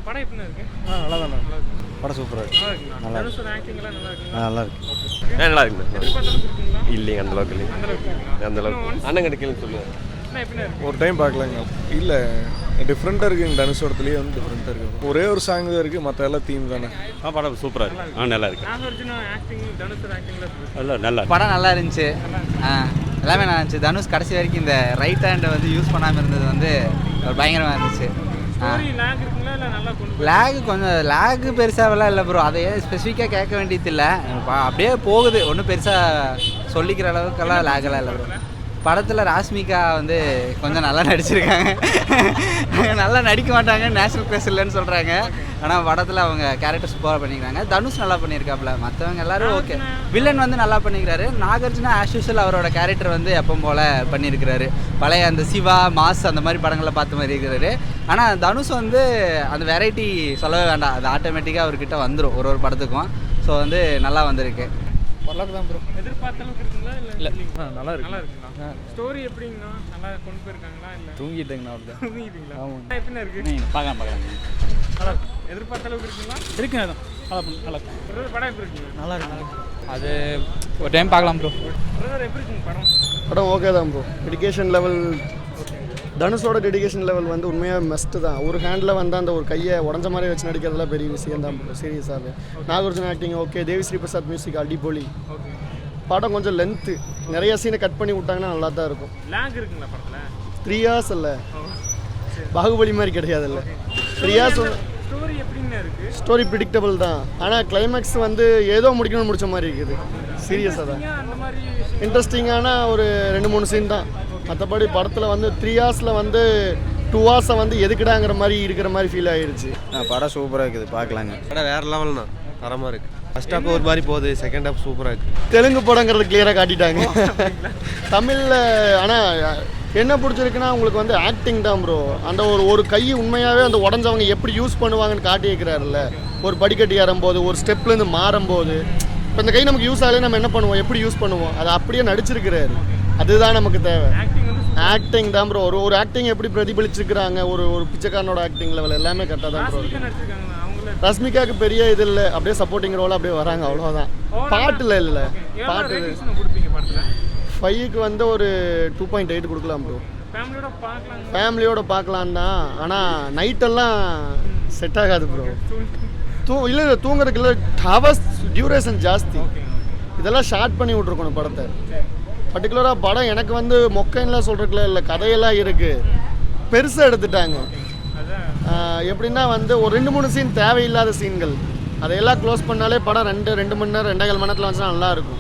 படம் எப்படி இருக்கு? நல்லா தானே படம் சூப்பராக இருக்கு. நல்லா இருக்கு. தனுஷோட ஆக்டிங்லாம் நல்லா இருக்கு. நல்லா இருக்கு. நல்லா இருக்குண்ணா. எதிர்பார்த்தளவுக்கு இருக்குங்களா? இல்லைங்க அந்த அளவுக்கு இல்லைங்க. அந்த அளவுக்கு இருக்குங்களா? அந்த அளவுக்கு அண்ணன் கிடைக்கலன்னு சொல்லுவேன். என்ன எப்படி இருக்கு? ஒரு டைம் பார்க்கலாங்க. இல்லை டிஃப்ரெண்ட்டாக இருக்குங்க. தனுஷோடத்துலேயே வந்து டிஃப்ரெண்ட்டாக இருக்குது. ஒரே ஒரு சாங் தான் இருக்குது, மற்ற எல்லாம் தீம் தானே. படம் சூப்பராக இருக்கு. நல்லா இருக்கு. நாகார்ஜுனா ஆக்டிங் தனுஷோட ஆக்டிங்ல நல்லா படம் நல்லா இருந்துச்சு. எல்லாமே நல்லா இருந்துச்சு. தனுஷ் கடைசி வரைக்கும் இந்த ரைட் ஹேண்டை வந்து யூஸ் பண்ணாமல் இருந்தது வந்து பயங்கரமாக இருந்துச்சு. ஸ்டோரி லாக் இருக்குங்களா இல்லை நல்லா கொண்டு லேகு பெருசாகலாம் இல்லை ப்ரோ. அதையே ஸ்பெசிஃபிக்காக கேட்க வேண்டியது இல்லை. அப்படியே போகுது. ஒன்றும் பெருசாக சொல்லிக்கிற அளவுக்கெல்லாம் லேகெல்லாம் இல்லை ப்ரோ. படத்தில் ராஷ்மிகா வந்து கொஞ்சம் நல்லா நடிச்சிருக்காங்க. நல்லா நடிக்க மாட்டாங்க, நேஷனல் க்ரஷ் இல்லைன்னு சொல்கிறாங்க. ஆனால் படத்தில் அவங்க கேரக்டர் சூப்பராக பண்ணிக்கிறாங்க. தனுஷ் நல்லா பண்ணியிருக்காப்புல. மற்றவங்க எல்லோரும் ஓகே. வில்லன் வந்து நல்லா பண்ணிக்கிறாரு. நாகார்ஜுனா ஆஸ் யூஷுவல் அவரோட கேரக்டர் வந்து எப்பவும் போல் பண்ணியிருக்கிறாரு. பழைய அந்த சிவா மாஸ் அந்த மாதிரி படங்களை பார்த்த மாதிரி இருக்கிறாரு. ஆனால் தனுஷ் வந்து அந்த வெரைட்டி சொல்லவே வேண்டாம். அது ஆட்டோமேட்டிக்காக அவர்கிட்ட வந்துடும் ஒரு படத்துக்கும். ஸோ வந்து நல்லா வந்திருக்கு. வரலாக்கு தான் ப்ரோ. எதிர்பார்த்தளவுக்கு இருக்குங்களா இல்லை? நல்லா இருக்கு. நல்லா இருக்குங்களா? ஸ்டோரி எப்படிங்கண்ணா? நல்லா கொண்டு போயிருக்காங்களா இல்லை தூங்கிட்டேங்கண்ணா அவர்தான். தூங்கிட்டீங்களா? ஆமாம். எப்படி இருக்கு? பார்க்கலாம் நல்லா இருக்கு. எதிர்பார்த்தளவுக்கு இருக்குங்களா? இருக்குங்க. நல்லா இருக்கு. பிரதர் படம் எப்படி இருக்குங்க? நல்லா இருக்கு. அது ஒரு டைம் பார்க்கலாம் ப்ரோ. பிரதர் எப்படி இருக்குங்க படம்? படம் ஓகே தான் ப்ரோ. டெடிகேஷன் லெவல், தனுஷோட டெடிகேஷன் லெவல் வந்து உண்மையாக மஸ்ட்டு தான். ஒரு ஹேண்டில் வந்து அந்த ஒரு கையை உடஞ்ச மாதிரி வச்சு நடிக்கிறதுலாம் பெரிய விஷயம் தான் ப்ரோ. சீரியஸாகவே Nagarjuna acting okay. Devi Sri Prasad music அடிப்பொலி. படம் கொஞ்சம் லென்த்து, நிறைய சீனை கட் பண்ணி விட்டாங்கன்னா நல்லா தான் இருக்கும். லாக் இருக்குங்களா படத்தில்? 3 hours இல்லை, பாகுபலி மாதிரி கிடையாதுல்ல. 3 hours. ஸ்டோரி எப்படிங்க இருக்கு? ஸ்டோரி ப்ரிடிக்டபிள் தான். ஆனால் கிளைமேக்ஸ் வந்து ஏதோ முடிக்கணும்னு முடிச்ச மாதிரி இருக்குது. சீரியஸாக தான் அந்த மாதிரி இன்ட்ரெஸ்டிங்கான ஒரு 2-3 சீன் தான். மற்றபடி படத்தில் வந்து 3 hours வந்து 2 hours வந்து எதுக்குடாங்கிற மாதிரி இருக்கிற மாதிரி ஃபீல் ஆகிடுச்சு. படம் சூப்பராக இருக்குது, பார்க்கலாங்க. படம் வேறு லெவல்ண்ணா. தரமாக இருக்குது. ஃபர்ஸ்ட் ஹாஃப் ஒரு மாதிரி போகுது, செகண்ட் ஹாஃப் சூப்பராக இருக்குது. தெலுங்கு படங்கிறது கிளியராக காட்டிட்டாங்க. தமிழில் ஆனால் என்ன பிடிச்சிருக்குன்னா உங்களுக்கு வந்து ஆக்டிங் தான் ப்ரோ. அந்த ஒரு கை உண்மையாகவே அந்த உடஞ்சவங்க எப்படி யூஸ் பண்ணுவாங்கன்னு காட்டி வைக்கிறாருல்ல. ஒரு படிக்கட்டு ஏறும்போது, ஒரு ஸ்டெப்லேருந்து மாறும்போது, இப்போ இந்த கை நமக்கு யூஸ் ஆகலை, நம்ம என்ன பண்ணுவோம், எப்படி யூஸ் பண்ணுவோம், அதை அப்படியே நடிச்சிருக்கிறாரு. அதுதான் நமக்கு தேவை. ஆக்டிங் தான் ப்ரோ. ஒரு ஆக்டிங் எப்படி பிரதிபலிச்சிருக்கிறாங்க, ஒரு பிச்சைக்காரனோட ஆக்டிங் லெவல் எல்லாமே கரெக்டாக தான் ப்ரோ இருக்கு. ரஷ்மிகாவுக்கு பெரிய இது இல்லை, அப்படியே சப்போர்ட்டிங் ரோல் அப்படியே வராங்க, அவ்வளோதான். பாட்டில் இல்லை, பாட்டு 5க்கு வந்து ஒரு 2.8 கொடுக்கலாம் ப்ரோ. ஃபேமிலியோட பார்க்கலாம் தான். ஆனால் நைட்டெல்லாம் செட் ஆகாது ப்ரோ. இல்லை தூங்குறதுக்கு இல்லை, ஹவர்ஸ் டியூரேஷன் ஜாஸ்தி. இதெல்லாம் ஷார்ட் பண்ணி விட்ருக்கணும் படத்தை. பர்டிகுலராக படம் எனக்கு வந்து மொக்கைன்லாம் சொல்கிறதுக்குல இல்லை, கதையெல்லாம் இருக்குது, பெருசாக எடுத்துட்டாங்க. எப்படின்னா வந்து ஒரு 2-3 சீன் தேவையில்லாத சீன்கள், அதையெல்லாம் க்ளோஸ் பண்ணாலே படம் 2 மணி நேரம் 2.25 மணி நேரத்தில் வந்துச்சுன்னா நல்லாயிருக்கும்.